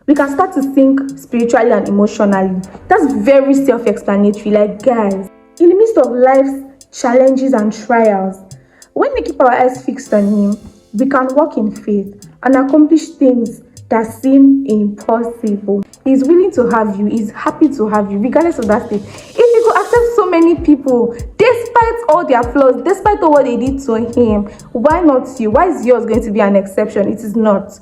we can start to think spiritually and emotionally. That's very self-explanatory. Like, guys, in the midst of life's challenges and trials, when we keep our eyes fixed on Him, we can walk in faith and accomplish things that seem impossible. He's willing to have you. He's happy to have you, regardless of that state. If He could accept so many people, despite all their flaws, despite all what they did to Him, why not you? Why is yours going to be an exception? It is not.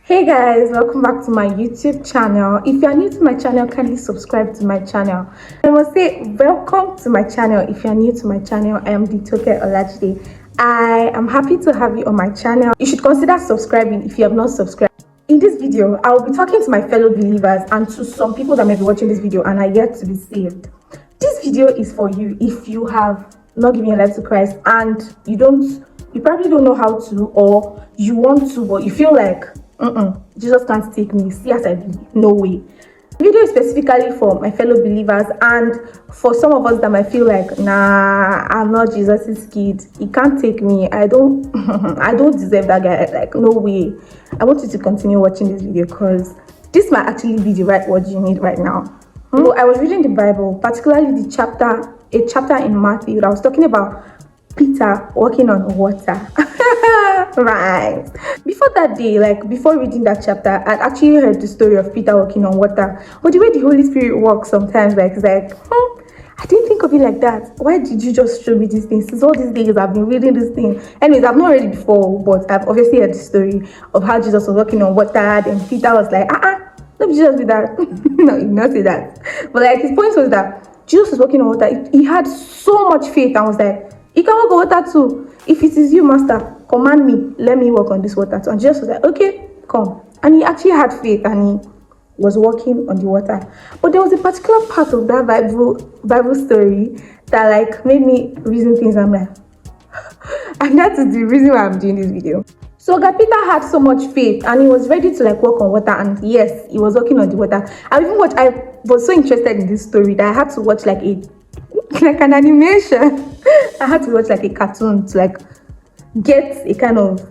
Hey guys, welcome back to my YouTube channel. If you are new to my channel, kindly subscribe to my channel. I must say welcome to my channel. If you are new to my channel, I am Ditoke Olajide. I am happy to have you on my channel. You should consider subscribing if you have not subscribed. In this video, I will be talking to my fellow believers and to some people that may be watching this video and are yet to be saved. This video is for you if you have not given your life to Christ and you probably don't know how to, or you want to, but you feel like Jesus can't take me. See as I be. No way. The video is specifically for my fellow believers and for some of us that might feel like, nah, I'm not Jesus's kid. He can't take me. I don't I don't deserve that guy. Like, no way. I want you to continue watching this video because this might actually be the right word you need right now. So I was reading the Bible, particularly a chapter in Matthew that was talking about Peter walking on water. Right. Before that day, like before reading that chapter, I'd actually heard the story of Peter walking on water. But the way the Holy Spirit works sometimes, like, it's like, I didn't think of it like that. Why did you just show me these things? Since all these days I've been reading this thing. Anyways, I've not read it before, but I've obviously heard the story of how Jesus was walking on water and Peter was like, let me just do that. No, he did not say that. But like his point was that Jesus was walking on water. He had so much faith and was like, he can walk on water too. If it is you, Master, command me. Let me walk on this water too. And Jesus was like, okay, come. And he actually had faith and he was walking on the water. But there was a particular part of that Bible story that like made me reason things. I'm like, and that is the reason why I'm doing this video. So Peter had so much faith and he was ready to like walk on water, and yes, he was walking on the water. I was so interested in this story that I had to watch like an animation. I had to watch like a cartoon to like get a kind of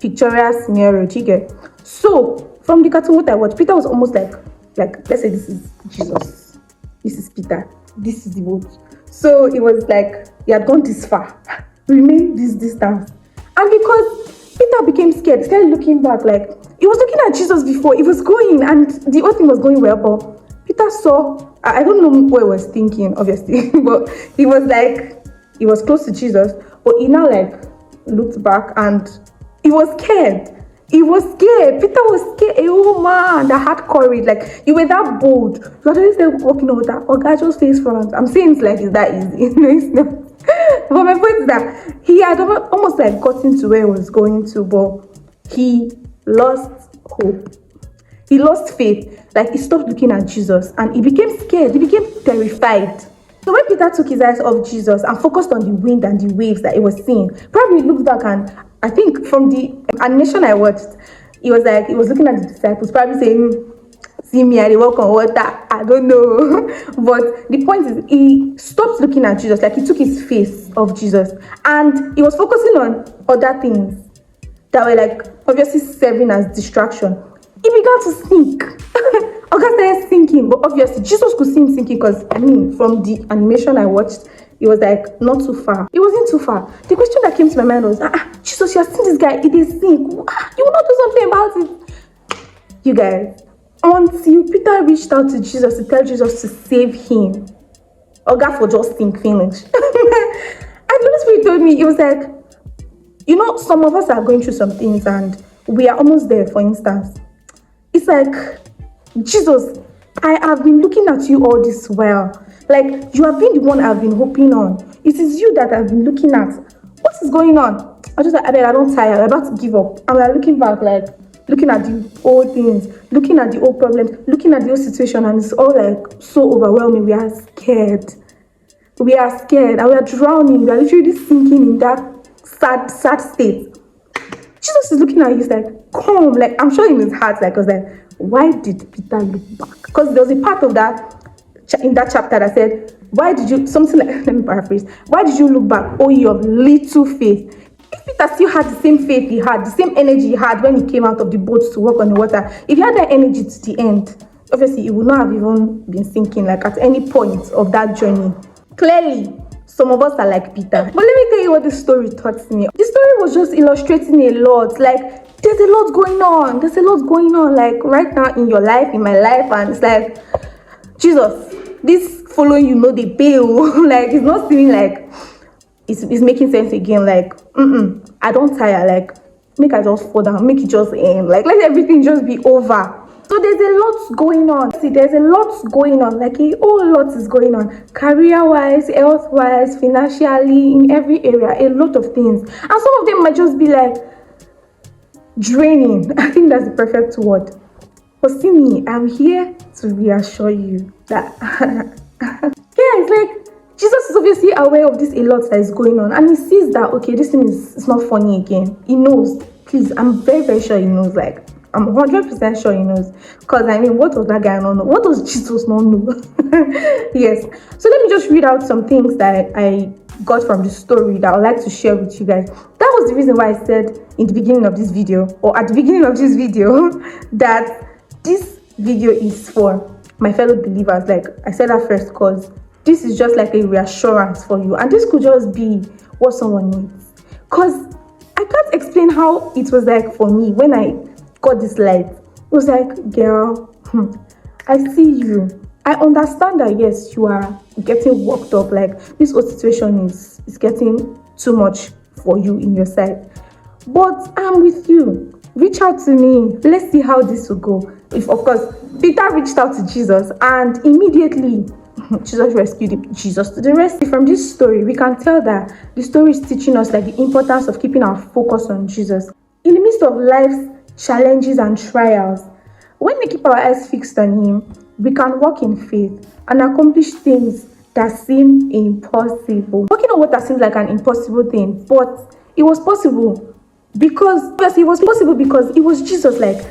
pictorial scenario. Do you get? So from the cartoon what I watched, Peter was almost like let's say this is Jesus, this is Peter, this is the boat. So it was like he had gone this far, remain this distance, and because Peter became scared, started looking back. Like he was looking at Jesus before, he was going and the whole thing was going well, but Peter saw, I don't know what he was thinking, obviously, but he was close to Jesus, but he now like looked back and he was scared. He was scared. Peter was scared. Oh man, that had courage. Like, you were that bold. You always there walking over that. Oh, God, just face front. I'm saying it's like it's that easy. No, it's not. But my point is that he had almost like gotten to where he was going to, but he lost hope. He lost faith. Like, he stopped looking at Jesus and he became scared. He became terrified. So when Peter took his eyes off Jesus and focused on the wind and the waves that he was seeing, probably looked back, and I think from the animation I watched, he was looking at the disciples, probably saying, see me, I walk on water. I don't know. But the point is, he stopped looking at Jesus, like he took his face off Jesus and he was focusing on other things that were like obviously serving as distraction. He began to sink. August started sinking, but obviously Jesus could see him sinking because, from the animation I watched, it was like not too far. It wasn't too far. The question that came to my mind was, Jesus, you have seen this guy, he did sink. You will not do something about it. You guys, until Peter reached out to Jesus to tell Jesus to save him, August would just sink, finish. And the Holy Spirit told me, it was like, some of us are going through some things and we are almost there. For instance, it's like, Jesus, I have been looking at you all this while. Like, you have been the one I've been hoping on. It is you that I've been looking at. What is going on? I just like, I don't tire. I'm about to give up. And we're looking back, like, looking at the old things, looking at the old problems, looking at the old situation, and it's all like so overwhelming. We are scared. We are scared and we are drowning. We are literally sinking in that sad state. Jesus is looking at you, he's like, come, like, I'm sure in his heart, like, I was like, why did Peter look back? Because there was a part of that in that chapter that said, why did you, something like, let me paraphrase, why did you look back, oh you of little faith? If Peter still had the same faith he had, the same energy he had when he came out of the boat to walk on the water, if he had that energy to the end, obviously he would not have even been sinking, like, at any point of that journey. Clearly, some of us are like Peter. But let me tell you what this story taught me. This story was just illustrating a lot. Like, there's a lot going on. There's a lot going on, like, right now in your life, in my life. And it's like, Jesus, this following you know the bill. Like, it's not seeming like it's making sense again. Like, I don't tire. Like, make I just fall down. Make it just end. Like, let everything just be over. So there's a lot going on. See, there's a lot going on. Like, a whole lot is going on. Career-wise, health-wise, financially, in every area. A lot of things. And some of them might just be like draining. I think that's the perfect word. But see me, I'm here to reassure you that it's like Jesus is obviously aware of this a lot that is going on, and he sees that, okay, this thing is not funny again. He knows. Please, I'm very, very sure he knows. Like, I'm 100% sure he knows. Because, I mean, what does that guy not know? What does Jesus not know? Yes. So let me just read out some things that I got from the story that I would like to share with you guys. That was the reason why I said in the beginning of this video, or at the beginning of this video, that this video is for my fellow believers. Like, I said that first because this is just like a reassurance for you. And this could just be what someone needs. Because I can't explain how it was like for me when I got this light. It was like, girl, I see you. I understand that, yes, you are getting worked up. Like, this whole situation is getting too much for you in your side. But I'm with you. Reach out to me. Let's see how this will go. If, of course, Peter reached out to Jesus, and immediately Jesus rescued Jesus to the rescue. From this story, we can tell that the story is teaching us, like, the importance of keeping our focus on Jesus. In the midst of life's challenges and trials, when we keep our eyes fixed on him, we can walk in faith and accomplish things that seem impossible. Working on what that seems like an impossible thing, but it was possible because, yes, it was possible because it was Jesus. Like,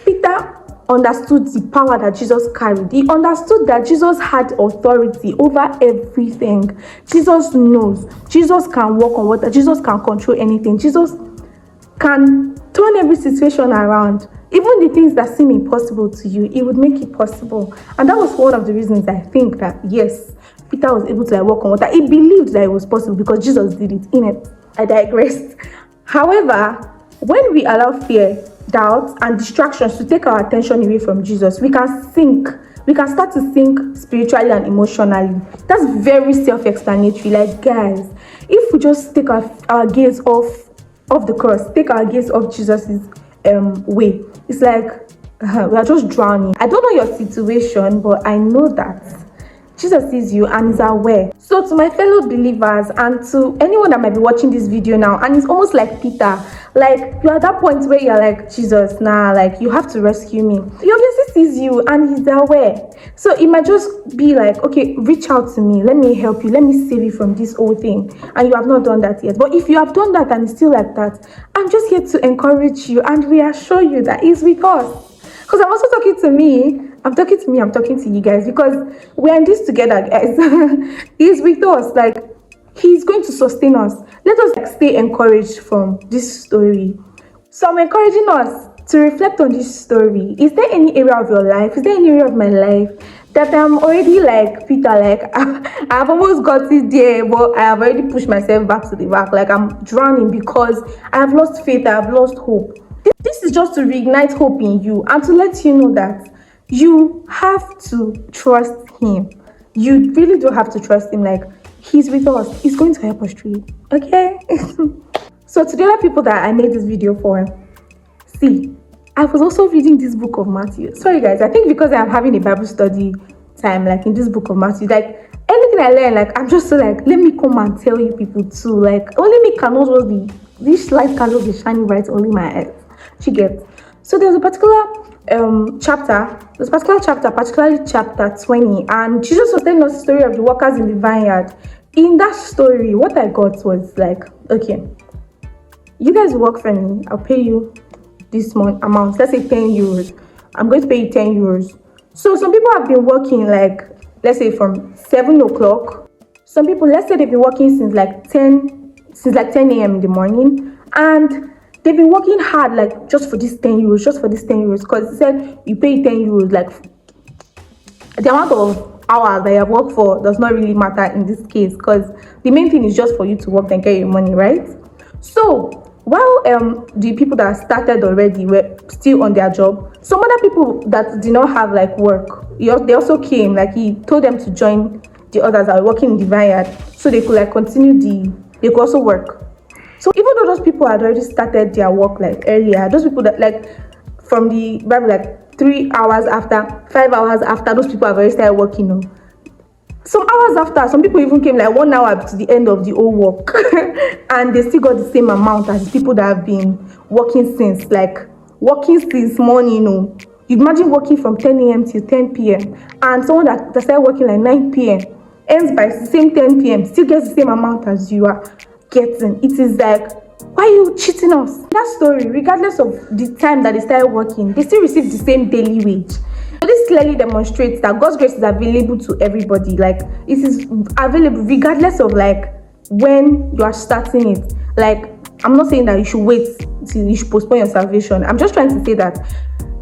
Peter understood the power that Jesus carried. He understood that Jesus had authority over everything. Jesus knows. Jesus can walk on water. Jesus can control anything. Jesus can turn every situation around. Even the things that seem impossible to you, it would make it possible. And that was one of the reasons I think that, yes, Peter was able to walk on water. He believed that it was possible because Jesus did it. In it, I digressed. However, when we allow fear, doubt, and distractions to take our attention away from Jesus, we can sink. We can start to sink spiritually and emotionally. That's very self-explanatory. Like, guys, if we just take our gaze off the cross, take our gaze off Jesus's way, it's like we are just drowning. I don't know your situation, but I know that Jesus sees you and is aware. So to my fellow believers and to anyone that might be watching this video now, and it's almost like Peter, like, you're at that point where you're like, Jesus, nah, like, you have to rescue me. He obviously sees you and he's aware. So it might just be like, okay, reach out to me. Let me help you. Let me save you from this whole thing. And you have not done that yet. But if you have done that and it's still like that, I'm just here to encourage you and reassure you that he's with us. Because I'm also talking to me. I'm talking to you guys, because we're in this together, guys. He's with us. Like, he's going to sustain us. Let us, like, stay encouraged from this story. So I'm encouraging us to reflect on this story. Is there any area of your life? Is there any area of my life that I'm already like Peter? Like, I've almost got it there, but I have already pushed myself back to the back. Like, I'm drowning because I have lost faith. I have lost hope. This is just to reignite hope in you and to let you know that you have to trust him. You really do have to trust him. Like, he's with us. He's going to help us through it. Okay? So to the other people that I made this video for, see, I was also reading this book of Matthew. Sorry, guys. I think because I'm having a Bible study time, like, in this book of Matthew, like, anything I learn, like, I'm just so, like, let me come and tell you people too. Like, only me cannot just be, this light cannot be shining bright only my eyes. She gets. So there's a particular chapter, particularly chapter 20, and Jesus was telling us the story of the workers in the vineyard. In that story, what I got was like, okay, You guys work for me, I'll pay you this month amount, let's say 10 euros. I'm going to pay you 10 euros. So some people have been working like, let's say from 7 o'clock. Some people, let's say they've been working since like 10 a.m. in the morning, and they've been working hard like just for this 10 euros, because it said you pay 10 euros. Like, the amount of hours that you have worked for does not really matter in this case, because the main thing is just for you to work and get your money, right? So while the people that started already were still on their job, some other people that did not have like work, they also came. Like, he told them to join the others that were working in the vineyard, so they could like they could also work. So even though those people had already started their work like earlier, those people that like from the Bible, like 3 hours after, 5 hours after, those people have already started working on. Some hours after, some people even came like 1 hour to the end of the whole work and they still got the same amount as the people that have been working since morning. You imagine working from 10 a.m. till 10 p.m. and someone that started working like 9 p.m. ends by the same 10 p.m. still gets the same amount as you are getting. It is like, why are you cheating us? That story, regardless of the time that they started working, they still receive the same daily wage. So this clearly demonstrates that God's grace is available to everybody. Like, it is available regardless of like when you are starting it. Like, I'm not saying that you should wait till you should postpone your salvation. I'm just trying to say that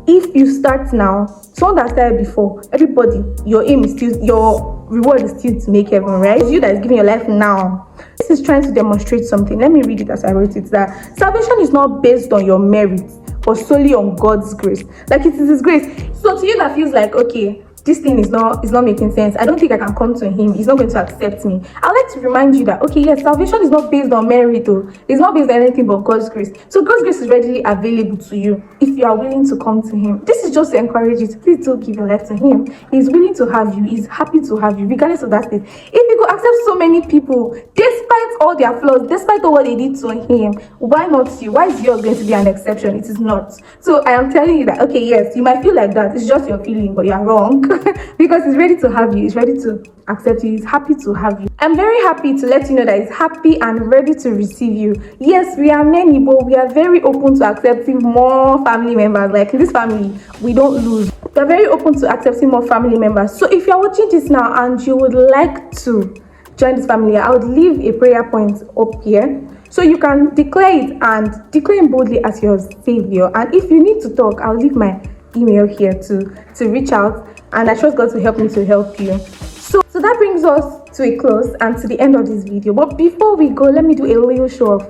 if you start now, someone that started before, everybody, your aim is still, your reward is still to make heaven, right? It's you that is giving your life now. This is trying to demonstrate something. Let me read it as I wrote it. That salvation is not based on your merits, but solely on God's grace. Like, it is His grace. So to you that feels like, okay, this thing is not making sense, I don't think I can come to Him, He's not going to accept me, I'd like to remind you that, okay, yes, salvation is not based on merit, though. It's not based on anything but God's grace. So God's grace is readily available to you if you are willing to come to Him. This is just to encourage you to please do give your life to Him. He's willing to have you. He's happy to have you, regardless of that state. If He could accept so many people despite all their flaws, despite all what they did to Him, why not you? Why is yours going to be an exception? It is not. So I am telling you that, okay, yes, you might feel like that, it's just your feeling, but you are wrong. Because He's ready to have you, He's ready to accept you, He's happy to have you. I'm very happy to let you know that He's happy and ready to receive you. Yes, we are many, but we are very open to accepting more family members. Like, in this family, we don't lose. We are very open to accepting more family members. So if you're watching this now and you would like to join this family, I would leave a prayer point up here, so you can declare it and declare Him boldly as your Savior. And if you need to talk, I'll leave my email here to reach out, and I trust God to help me to help you. So that brings us to a close and to the end of this video. But before we go, let me do a little show off.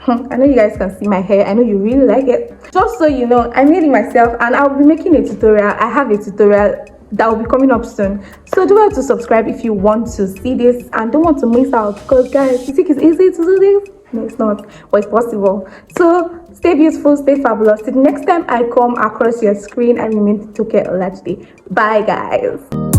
I know you guys can see my hair. I know you really like it. Just so you know, I made it myself and I'll be making a tutorial. I have a tutorial that will be coming up soon. So do well to subscribe if you want to see this and don't want to miss out, because guys, you think it's easy to do this? No, it's not, but it's possible. So stay beautiful, stay fabulous. Till the next time I come across your screen, I remain Toke Olajide. Bye guys.